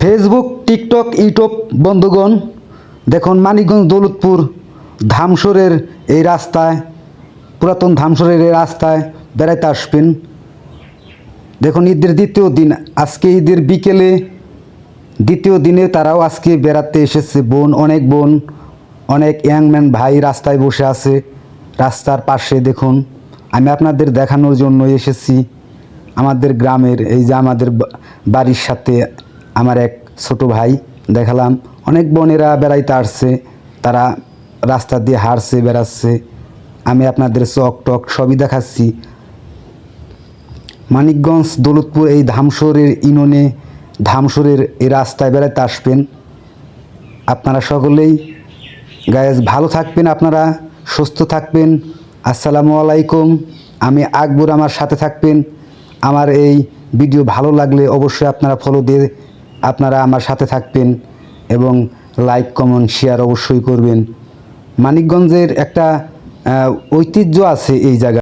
Facebook, TikTok, YouTube বন্ধুগণ, দেখুন মানিকগঞ্জ দৌলতপুর ধামসরের এই রাস্তায়, পুরাতন ধামসরের এই রাস্তায় বেড়াইতে আসবেন। দেখুন ঈদের দ্বিতীয় দিন, আজকে ঈদের বিকেলে দ্বিতীয় দিনে তারাও আজকে বেড়াতে এসেছে। বোন, অনেক ইয়াংম্যান ভাই রাস্তায় বসে আছে। রাস্তার পাশে দেখুন, আমি আপনাদের দেখানোর জন্য এসেছি আমাদের গ্রামের, এই যে আমাদের বাড়ির সাথে আমার এক ছোট ভাই দেখালাম। অনেক বোনেরা বেড়াইতে আসছে, তারা রাস্তা দিয়ে হাঁটছে, বেড়াচ্ছে। আমি আপনাদের চক টক সবই দেখাচ্ছি। মানিকগঞ্জ দৌলতপুর এই ধামসরের ইউনিয়নে, ধামসরের এই রাস্তায় বেড়াইতে আসবেন। আপনারা সকলেই গায়েস ভালো থাকবেন, আপনারা সুস্থ থাকবেন। আসসালামু আলাইকুম। আমি আকবর, আমার সাথে থাকবেন। আমার এই ভিডিও ভালো লাগলে অবশ্যই আপনারা ফলো দিয়ে আপনারা আমার সাথে থাকবেন এবং লাইক, কমেন্ট, শেয়ার অবশ্যই করবেন। মানিকগঞ্জের একটা ঐতিহ্য আছে এই জায়গায়।